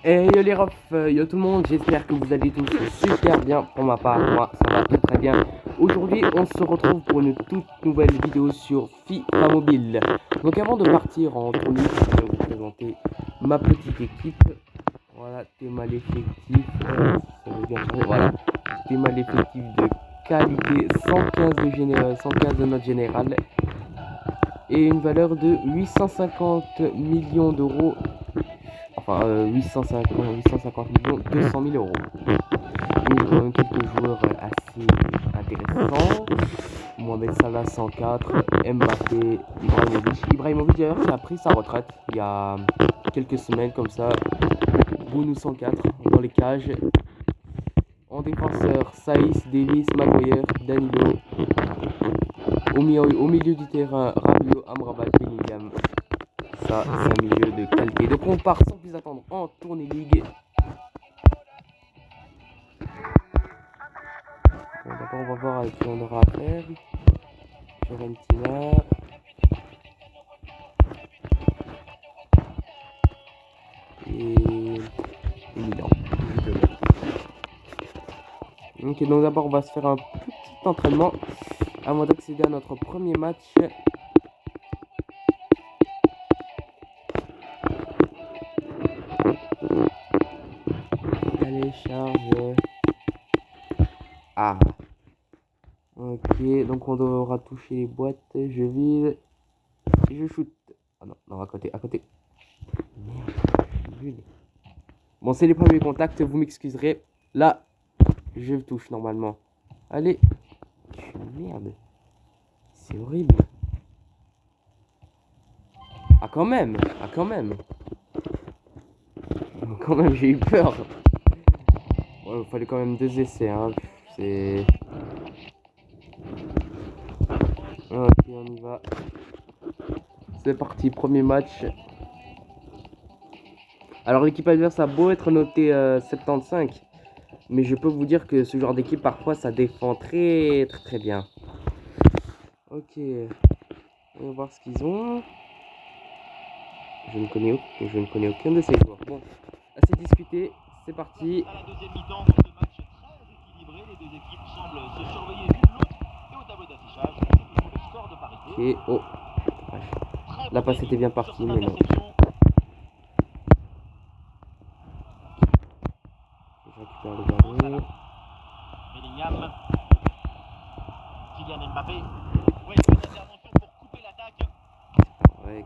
Et yo les refs, yo tout le monde, j'espère que vous allez tous super bien. Pour ma part, moi ça va très bien. Aujourd'hui on se retrouve pour une toute nouvelle vidéo sur FIFA Mobile. Donc avant de partir en tournée, je vais vous présenter ma petite équipe. Voilà, Théma l'effectif, ça veut bien changer, voilà. Théma l'effectif de qualité, 115 de note générale. Et une valeur de 850 millions d'euros. Enfin, 850 millions, 200 000 euros. Donc, j'ai quand même quelques joueurs assez intéressants. Mohamed Salah 104, Mbappé, Ibrahimovic d'ailleurs qui a pris sa retraite il y a quelques semaines comme ça. Bounou 104 dans les cages. En défenseur, Saïs, Davis, Maguire, Danilo. Au milieu du terrain, Rabiot, Amrabat, Bellingham. Ça, c'est un milieu de qualité. Donc on part sans plus attendre en tournée ligue. Bon, d'abord, on va voir avec qui on aura affaire. Fiorentina. Et Milan. Ok, donc d'abord, on va se faire un petit entraînement avant d'accéder à notre premier match. Allez, charge. Ah. Ok, donc on devra toucher les boîtes. Je vise. Et je shoot. Ah non, non, à côté, à côté. Merde, je suis nul. Bon, c'est les premiers contacts, vous m'excuserez. Là, je touche normalement. Allez. Merde. C'est horrible. Ah quand même. Ah quand même. Quand même, j'ai eu peur. Ouais, il fallait quand même 2 essais, hein. C'est... Ok, on y va. C'est parti, premier match. Alors l'équipe adverse a beau être notée 75, mais je peux vous dire que ce genre d'équipe parfois ça défend très bien. Ok, on va voir ce qu'ils ont. Je ne connais aucun de ces joueurs. Bon, assez discuté, c'est parti. À la deuxième mi-temps, ce match très équilibré, les deux équipes semblent se surveiller l'une l'autre et au tableau d'affichage, c'est toujours le score de parité. Ok, oh, la passe était bien partie, mais non. Je récupère le ballon. Bellingham, Kylian Mbappé. Oui, bonne intervention pour couper l'attaque. Ouais.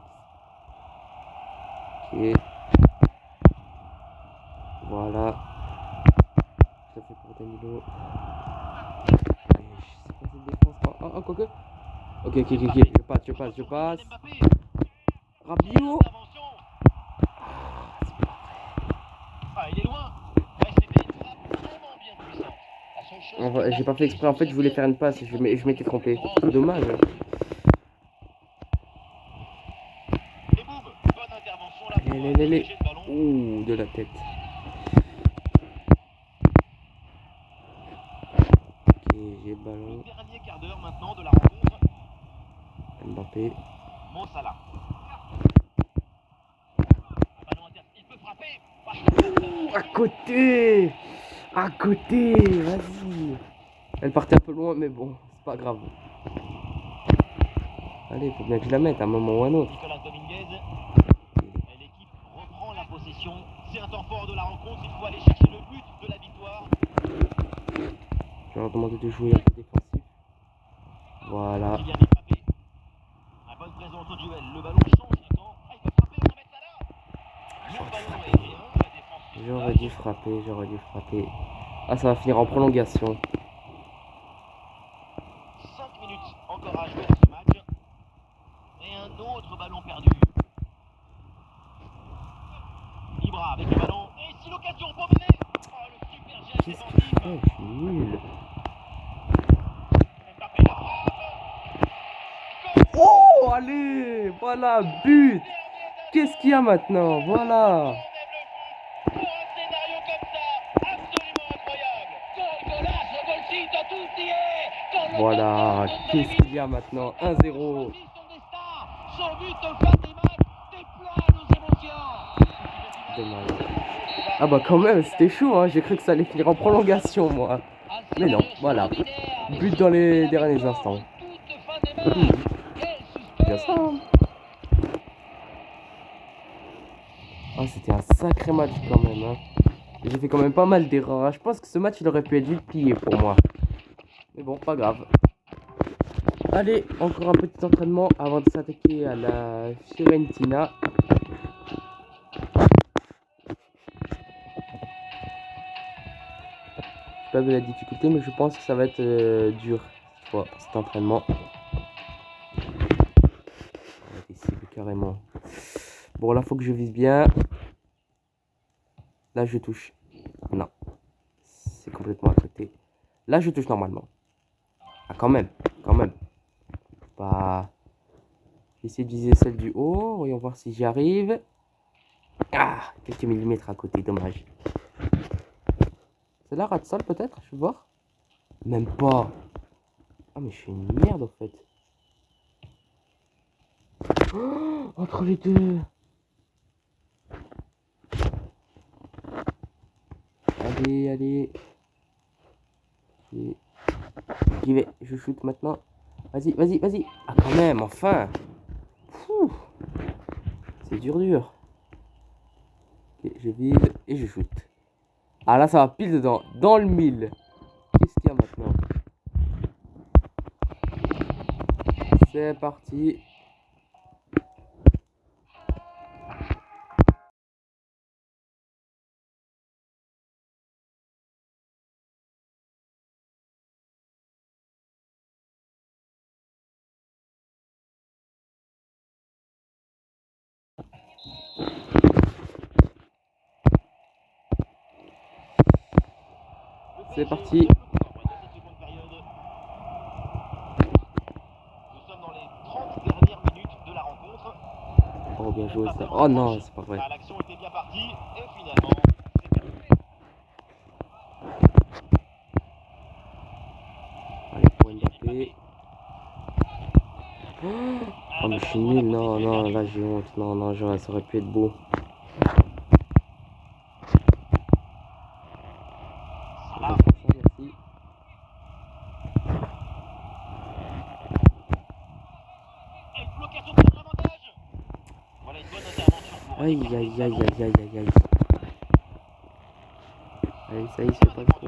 Ok. Voilà. Ça fait pour Danilo. Allez, je sais pas cette défense. Oh, quoique. Ok. Je passe. Rabiot. Ah, il est loin. Ouais, c'était une frappe vraiment bien puissante. J'ai pas fait exprès. En fait, je voulais faire une passe. Je m'étais trompé. C'est dommage. Et boum, bonne intervention là pour dégager le ballon. Ouh, de la tête. Ok, j'ai le ballon. Le dernier quart d'heure maintenant de la rencontre. Mbappé. Mo Salah. Un ballon il peut frapper. Ouh, à côté, vas-y. Elle partait un peu loin, mais bon, c'est pas grave. Allez, faut bien que je la mette à un moment ou à un autre. Nicolas Dominguez. L'équipe reprend la possession. C'est un temps fort de la rencontre. Il faut aller chercher le but de la victoire. Je leur demander de jouer un peu défensif. Voilà. Kylian Mbappé. La bonne présence au duel. Le ballon change de camp. Ah, il peut frapper. Mohamed Salah. Le ballon est géant. La défense. J'aurais dû frapper. Ah, ça va finir en prolongation. 5 minutes encore à jouer dans ce match. Et un autre ballon perdu. Ibra avec le ballon. Et si l'occasion pour mener. Oh, le super geste Qu'est-ce que défensif. je fais? Je suis nul. Mbappé la frappe. Oh, allez, voilà, but. Qu'est-ce qu'il y a maintenant? Voilà. Pour un scénario comme ça, absolument incroyable. Voilà, qu'est-ce qu'il y a maintenant? 1-0. Son but de Fatima déplane aux émotions. Dommage. Ah bah quand même, c'était chaud, hein. J'ai cru que ça allait finir en prolongation, moi. Mais non, voilà. But dans les derniers instants. Bien ça, hein. Ah, c'était un sacré match quand même, hein. J'ai fait quand même pas mal d'erreurs, hein. Je pense que ce match, il aurait pu être vite plié pour moi. Mais bon, pas grave. Allez, encore un petit entraînement avant de s'attaquer à la Fiorentina. J'ai pas vu la difficulté, mais je pense que ça va être dur cette fois, cet entraînement. On va essayer carrément. Bon, là, faut que je vise bien. Là, je touche. Non. C'est complètement à côté. Là, je touche normalement. Ah, quand même. Quand même. Pas... J'essaie de viser celle du haut. Voyons voir si j'y arrive. Ah, quelques millimètres à côté. Dommage. C'est la rate sol peut-être? Je vais voir. Même pas. Ah, mais je suis une merde en fait. Oh, entre les deux. Allez, allez. J'y vais. Je shoot maintenant. Vas-y, vas-y, vas-y. Ah, quand même, enfin. C'est dur, dur. Ok, je vise et je shoot. Ah, là, ça va pile dedans. Dans le mille. Qu'est-ce qu'il y a maintenant? C'est parti. C'est parti. Nous sommes dans les 30 dernières minutes de la rencontre. Oh, bien joué ça. Oh non, c'est pas vrai. L'action était bien partie et finalement, c'est terminé. Allez, pour Mbappé. Oh, mais je suis nul. Non, non, là j'ai honte. Non, non, genre, ça aurait pu être beau. Merci. Voilà une bonne intervention pour Aïe, aïe, aïe, aïe, aïe, aïe, aïe. Allez, ça y est, c'est pas le con.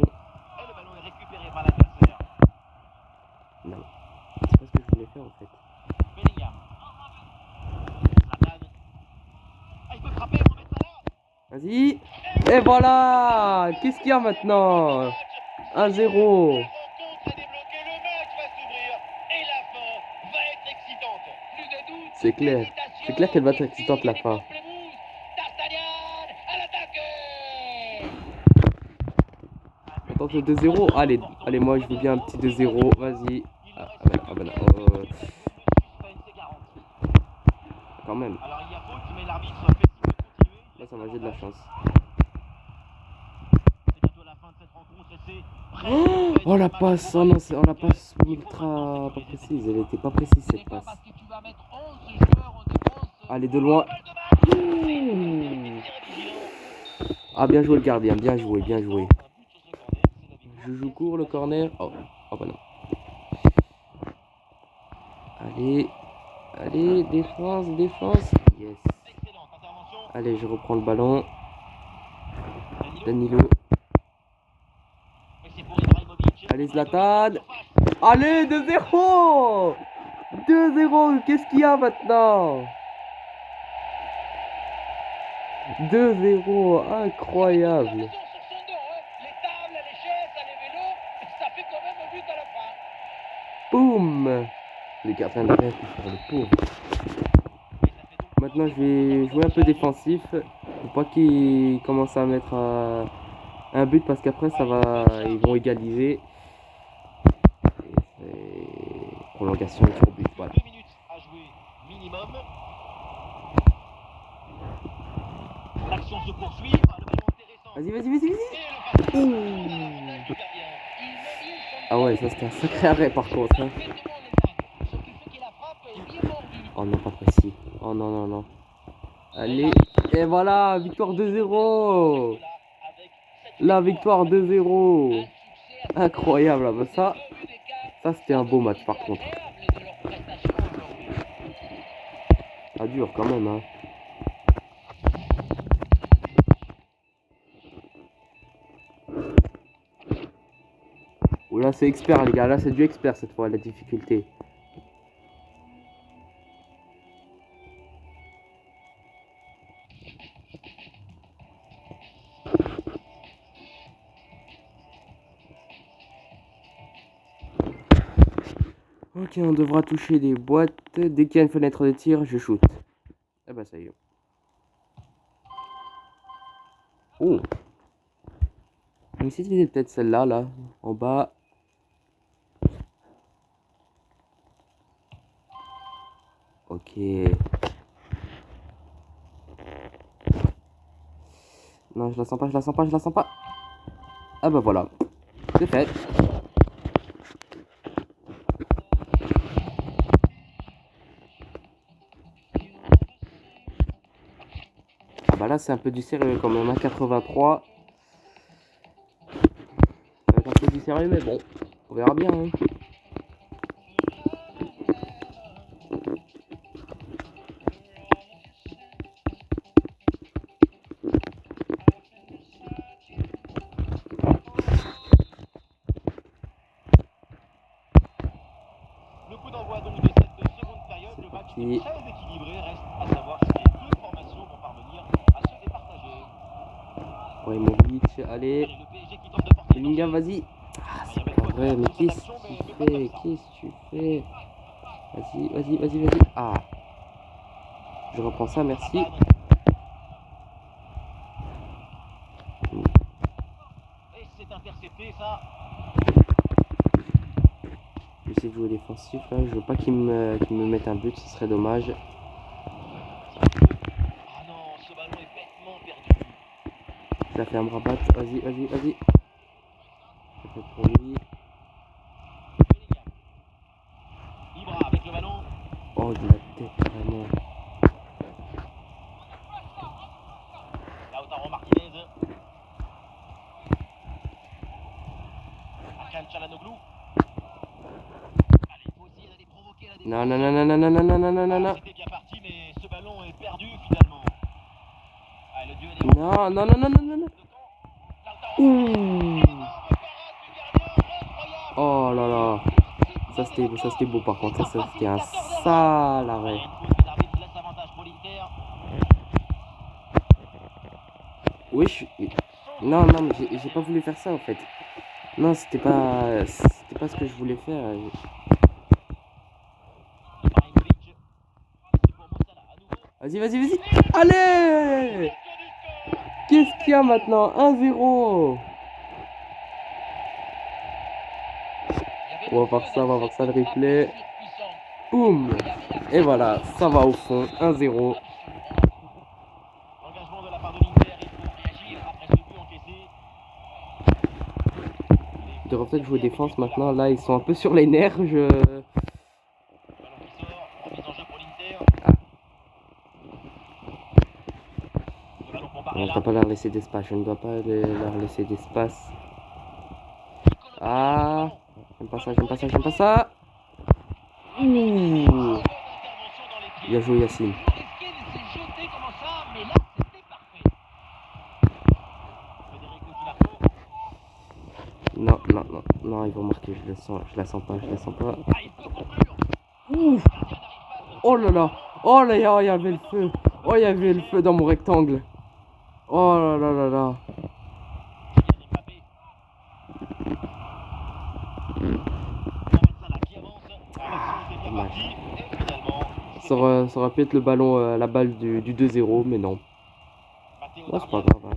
et le ballon est récupéré par l'adversaire. Non, c'est pas ce que je voulais faire en fait. Bellingham. Zlatan. Ah, il peut frapper, Mohamed Salah. Vas-y. Et voilà. Qu'est-ce qu'il y a maintenant? 1-0. La rencontre est débloquée, le match va s'ouvrir et la fin va être excitante. Plus de doute, C'est clair. C'est clair qu'elle va être excitante la fin. D'Artagnan à l'attaque. On tente le 2-0. Allez, allez, moi je veux bien un petit 2-0. Vas-y. Ah, bah non. Quand même. Alors il y a faute, mais l'arbitre fait signe de continuer. Là, ça m'a j'ai de la chance. C'est bientôt la fin de cette rencontre et c'est Oh la passe. Oh non, on la passe ultra pas précise. Elle était pas précise cette passe. Allez, de loin. Ah, bien joué le gardien. Bien joué, bien joué. Je joue court le corner. Oh, oh bah non. Allez. Allez, défense, défense. Yes. Allez, je reprends le ballon. Danilo. Allez, Zlatan. Allez, 2-0. 2-0. Qu'est-ce qu'il y a maintenant? 2-0. Incroyable. Boum. Le gardien de rien pour le pauvre. Maintenant, je vais jouer un peu défensif. Faut pas qu'ils commencent à mettre un but parce qu'après, ça va, ils vont égaliser. Et prolongation et tir au but. Voilà. 2 minutes à jouer minimum. L'action se poursuit. Le ballon intéressant. Vas-y, vas-y, vas-y, vas-y. Ah ouais, ça c'était un sacré arrêt par contre. Hein. Oh non, pas précis. Oh non, non, non. Allez, et voilà, victoire 2-0. La victoire 2-0. Incroyable. Ah bah ça c'était un beau match par contre. Ça dure quand même. Hein. Oh là c'est expert les gars. Là c'est du expert cette fois la difficulté. Ok, on devra toucher des boîtes. Dès qu'il y a une fenêtre de tir, je shoot. Ah bah ça y est. Oh. On va essayer de viser peut-être celle-là, là, en bas. Ok. Non, je la sens pas, je la sens pas, je la sens pas. Ah bah voilà. C'est fait. Ah bah là c'est un peu du sérieux quand même, hein, 83. Ça va être un peu du sérieux mais bon, on verra bien. Hein. Le coup d'envoi donc de cette seconde période, le match est très équilibré, reste à savoir si les deux formations vont parvenir à se départager. Ibrahimovic, allez. Le PSG qui tente de porter Bellingham, vas-y. Ah, c'est pas vrai, mais qu'est-ce que tu fais? Qu'est-ce que tu fais? Vas-y, vas-y, vas-y, vas-y. Ah. Je reprends ça, merci. Et c'est intercepté ça. J'essaie de jouer défensif là, je veux pas qu'il me mette un but, ce serait dommage. Ah non, ce ballon est bêtement perdu. Ça fait un rabat, vas-y, vas-y, vas-y. Ça fait pour lui. Ibra avec le ballon. Oh, de la tête, vraiment. Lautaro Martinez. Akan Çalhanoğlu. Allez, il faut essayer d'aller provoquer la défense. Non, non, non, non, non, non, non, non, non, non, non. C'était bien parti, mais ce ballon est perdu finalement. Ah, le duel est non, non, non, non, non, non, non. Ouh. Oh là là. Ça c'était beau par contre, ça c'était un sale arrêt. Oui, non, non, mais j'ai pas voulu faire ça en fait. Non, c'était pas ce que je voulais faire. Vas-y, vas-y, vas-y. Allez! Qu'est-ce qu'il y a maintenant? 1-0. On va voir ça le replay. Boum! Et voilà, ça va au fond. 1-0. Engagement de la part de l'Inter, il faut réagir après ce but encaissé. Ils devraient peut-être jouer défense maintenant. Là, ils sont un peu sur les nerfs. Ballon qui sort, remise en jeu pour l'Inter. Le ballon pour On ne Barella. doit pas leur laisser d'espace. Je ne dois pas leur laisser d'espace. Ah! J'aime pas ça, j'aime pas ça, j'aime pas ça. Ouh! Bien joué, Yacine. Non, non, non, non, ils vont marquer, je le sens, je la sens pas, je la sens pas. Ouh. Oh là là, oh là là, il y avait le feu, oh il y avait le feu dans mon rectangle. Oh là là là là. Ça aurait pu être le ballon, la balle du 2-0, mais non. Oh, c'est pas grave. Hein.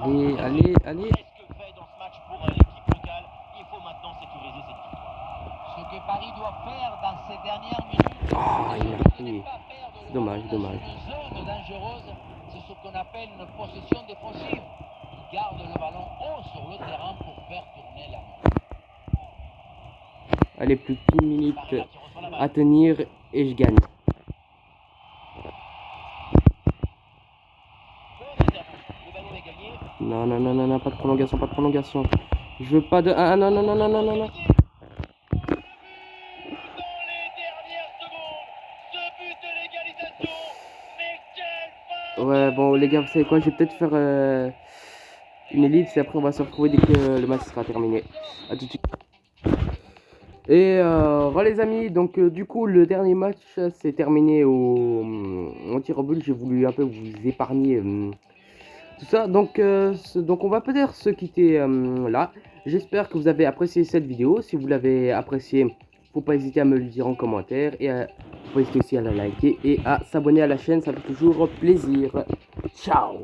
Allez, allez, allez. Paris doit faire dans ces dernières minutes. Ah, il a pris. Dommage, dommage. Une zone dangereuse, c'est ce qu'on appelle une possession défensive. Il garde le ballon haut sur le terrain pour faire tourner la main. Allez, plus qu'une minute à tenir et je gagne. Non, non, non, non, non, pas de prolongation, pas de prolongation. Je veux pas de... Ah, non, non, non, non, non, non, non. Dans les dernières secondes, ce but de l'égalisation. Mais quelle fin Ouais, bon, les gars, vous savez quoi? Je vais peut-être faire une ellipse et après on va se retrouver dès que le match sera terminé. A tout de suite. Et voilà les amis, donc du coup le dernier match s'est terminé au tir au but. J'ai voulu un peu vous épargner tout ça. Donc on va peut-être se quitter là. J'espère que vous avez apprécié cette vidéo. Si vous l'avez appréciée, faut pas hésiter à me le dire en commentaire. Et faut pas hésiter aussi à la liker et à s'abonner à la chaîne, ça fait toujours plaisir. Ciao.